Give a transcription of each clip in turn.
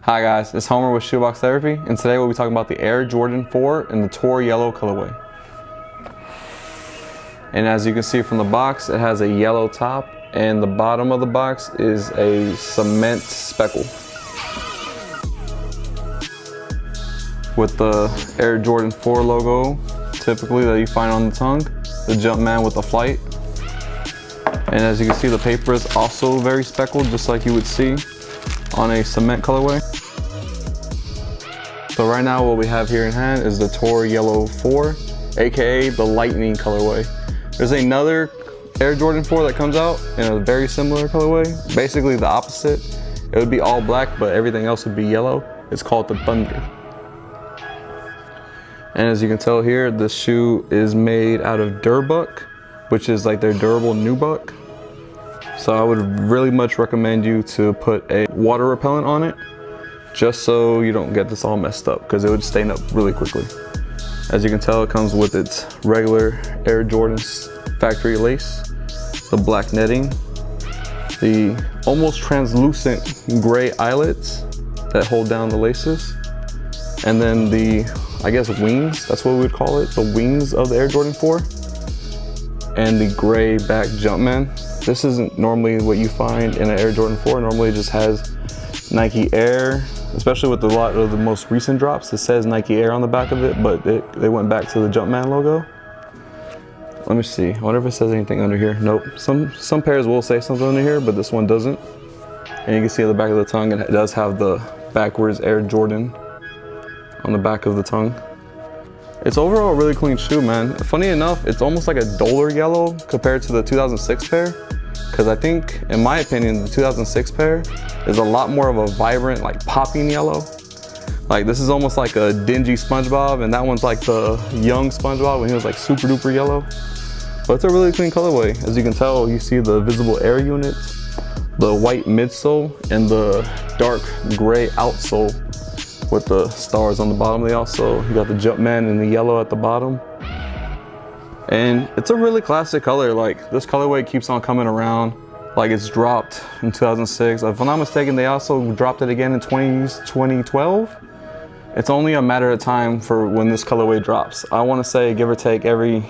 Hi guys, it's Homer with Shoebox Therapy, and today we'll be talking about the Air Jordan 4 in the Tour Yellow colorway. And as you can see from the box, it has a yellow top, and the bottom of the box is a cement speckle. With the Air Jordan 4 logo, typically that you find on the tongue, the Jumpman with the flight. And as you can see, the paper is also very speckled, just like you would see on a cement colorway. So right now what we have here in hand is the Tour Yellow 4, aka the Lightning colorway. There's another Air Jordan 4 that comes out in a very similar colorway, basically the opposite. It would be all black, but everything else would be yellow. It's called the Thunder. And as you can tell here, this shoe is made out of Durbuck, which is like their durable nubuck. So I would really much recommend you to put a water repellent on it, just so you don't get this all messed up, because it would stain up really quickly. As you can tell, it comes with its regular Air Jordans factory lace, the black netting, the almost translucent gray eyelets that hold down the laces, and then the, I guess, wings, that's what we would call it, the wings of the Air Jordan 4, and the gray back Jumpman. This isn't normally what you find in an Air Jordan 4. Normally it just has Nike Air, especially with a lot of the most recent drops. It says Nike Air on the back of it, but they went back to the Jumpman logo. Let me see, I wonder if it says anything under here. Nope, some pairs will say something under here, but this one doesn't. And you can see at the back of the tongue, it does have the backwards Air Jordan on the back of the tongue. It's overall a really clean shoe, man. Funny enough, it's almost like a duller yellow compared to the 2006 pair. Because I think, in my opinion, the 2006 pair is a lot more of a vibrant, like popping yellow. Like this is almost like a dingy SpongeBob, and that one's like the young SpongeBob when he was like super duper yellow. But it's a really clean colorway. As you can tell, you see the visible air unit, the white midsole, and the dark gray outsole with the stars on the bottom. You got the Jumpman in the yellow at the bottom. And it's a really classic color. Like this colorway keeps on coming around. Like it's dropped in 2006. If I'm not mistaken, they also dropped it again in 2012. It's only a matter of time for when this colorway drops. I want to say, give or take, every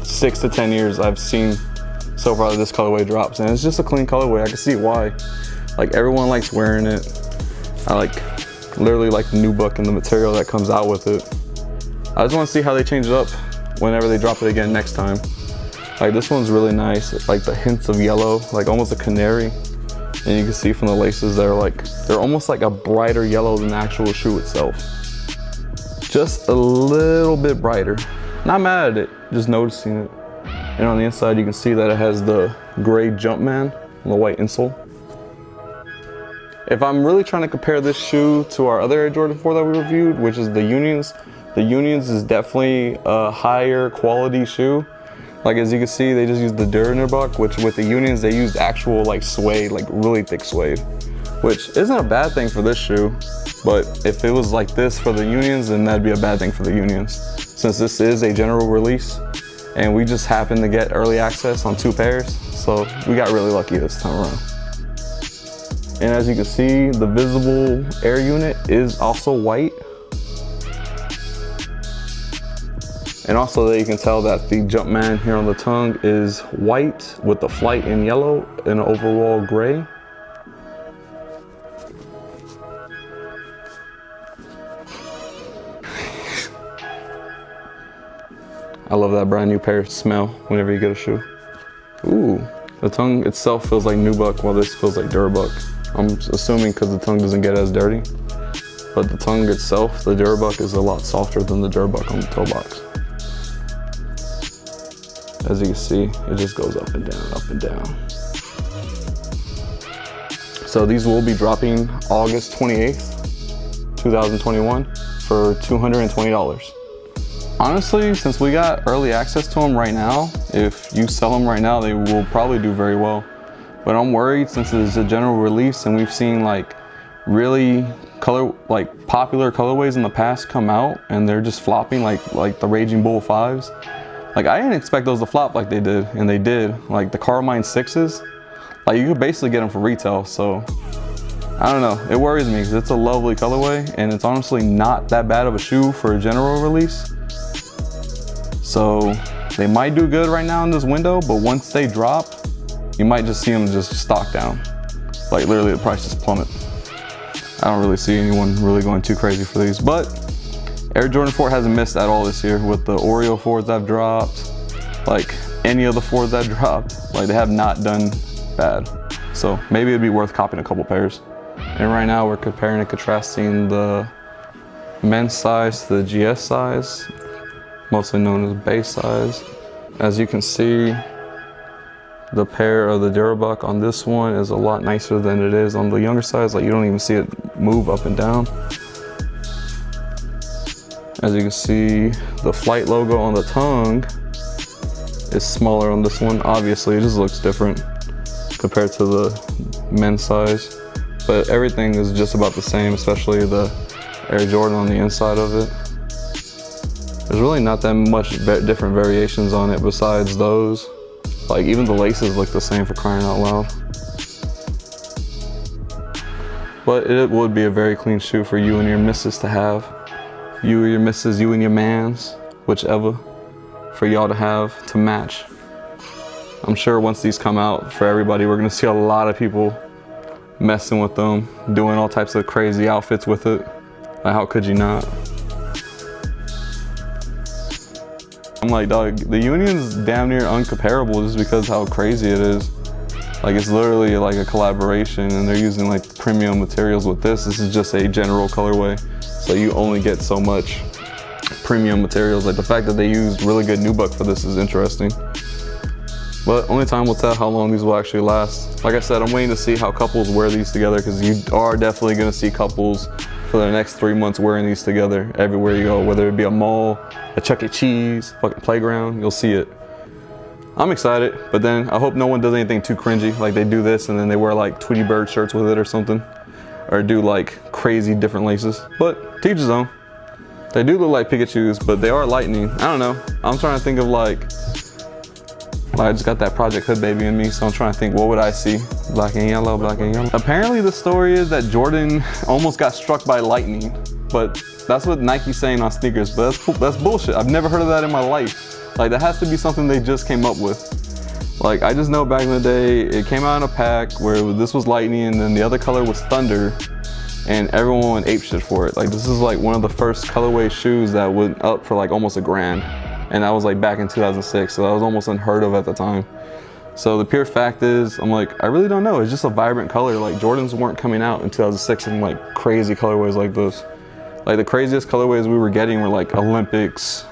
6 to 10 years I've seen so far that this colorway drops. And it's just a clean colorway. I can see why. Like everyone likes wearing it. I literally like the nubuck and the material that comes out with it. I just want to see how they change it up whenever they drop it again next time. Like this one's really nice, like the hints of yellow, like almost a canary. And you can see from the laces, they're almost like a brighter yellow than the actual shoe itself. Just a little bit brighter. Not mad at it, just noticing it. And on the inside, you can see that it has the gray Jumpman and the white insole. If I'm really trying to compare this shoe to our other Air Jordan 4 that we reviewed, which is the Unions is definitely a higher quality shoe. Like as you can see, they just used the Durbuck, which with the Unions, they used actual like suede, like really thick suede, which isn't a bad thing for this shoe. But if it was like this for the Unions, then that'd be a bad thing for the Unions. Since this is a general release and we just happened to get early access on 2 pairs. So we got really lucky this time around. And as you can see, the visible air unit is also white. And also that you can tell that the Jumpman here on the tongue is white with the flight in yellow and overall gray. I love that brand new pair smell whenever you get a shoe. Ooh, the tongue itself feels like nubuck while this feels like Durbuck. I'm assuming because the tongue doesn't get as dirty. But the tongue itself, the Durbuck, is a lot softer than the Durbuck on the toe box. As you can see, it just goes up and down, up and down. So these will be dropping August 28th, 2021 for $220. Honestly, since we got early access to them right now, if you sell them right now, they will probably do very well. But I'm worried since it's a general release and we've seen like really popular colorways in the past come out and they're just flopping like the Raging Bull 5s. Like I didn't expect those to flop like they did, and they did. Like the Carmine 6s, like you could basically get them for retail. So I don't know, it worries me because it's a lovely colorway and it's honestly not that bad of a shoe for a general release. So they might do good right now in this window, but once they drop, you might just see them just stock down. Like literally the price just plummet. I don't really see anyone really going too crazy for these, but Air Jordan 4 hasn't missed at all this year with the Oreo 4s I've dropped, like any of the 4s I've dropped, like they have not done bad. So maybe it'd be worth copying a couple pairs. And right now we're comparing and contrasting the men's size to the GS size, mostly known as base size. As you can see, the pair of the Durabuck on this one is a lot nicer than it is on the younger size. Like you don't even see it move up and down. As you can see, the Flight logo on the tongue is smaller on this one. Obviously, it just looks different compared to the men's size. But everything is just about the same, especially the Air Jordan on the inside of it. There's really not that much different variations on it besides those. Like even the laces look the same, for crying out loud. But it would be a very clean shoe for you and your missus to have. You or your missus, you and your mans, whichever, for y'all to have to match. I'm sure once these come out for everybody, we're gonna see a lot of people messing with them, doing all types of crazy outfits with it. Like how could you not? I'm like, dog, the Union's damn near uncomparable just because how crazy it is. Like it's literally like a collaboration and they're using like premium materials with this. This is just a general colorway. So you only get so much premium materials. Like the fact that they used really good nubuck for this is interesting. But only time will tell how long these will actually last. Like I said, I'm waiting to see how couples wear these together because you are definitely gonna see couples for the next 3 months wearing these together everywhere you go, whether it be a mall, a Chuck E. Cheese, fucking playground, you'll see it. I'm excited, but then I hope no one does anything too cringy, like they do this and then they wear like Tweety Bird shirts with it or something, or do like crazy different laces, but to each his own. They do look like Pikachus, but they are lightning. I don't know, I'm trying to think of like I just got that Project Hood baby in me, so I'm trying to think, what would I see? Black and yellow, black and yellow. Apparently the story is that Jordan almost got struck by lightning, but that's what Nike's saying on sneakers, but that's bullshit. I've never heard of that in my life. Like that has to be something they just came up with. Like I just know back in the day, it came out in a pack where this was lightning and then the other color was thunder, and everyone went apeshit for it. Like this is like one of the first colorway shoes that went up for like almost $1,000. And that was like back in 2006, so that was almost unheard of at the time. So the pure fact is, I'm like, I really don't know. It's just a vibrant color. Like Jordans weren't coming out in 2006 in like crazy colorways like this. Like the craziest colorways we were getting were like Olympics.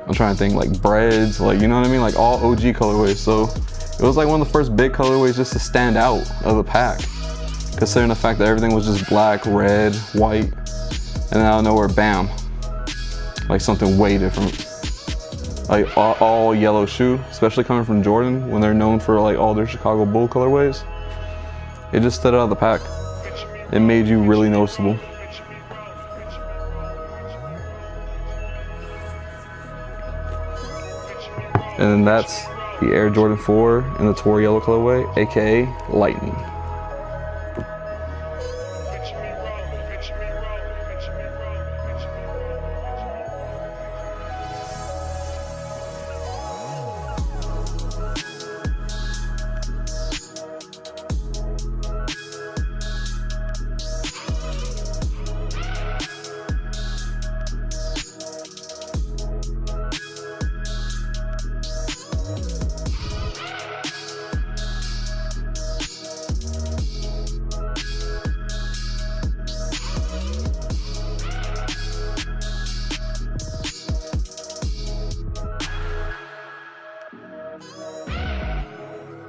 I'm trying to think, like breads, like, you know what I mean? Like all OG colorways. So it was like one of the first big colorways just to stand out of the pack, considering the fact that everything was just black, red, white, and then out of nowhere, bam. Like something way different. Like all yellow shoe, especially coming from Jordan when they're known for like all their Chicago Bull colorways. It just stood out of the pack. It made you really noticeable. And then that's the Air Jordan 4 in the Tour Yellow colorway, aka Lightning.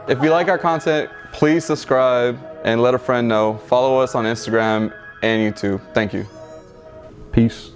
If you like our content, please subscribe and let a friend know. Follow us on Instagram and YouTube. Thank you. Peace.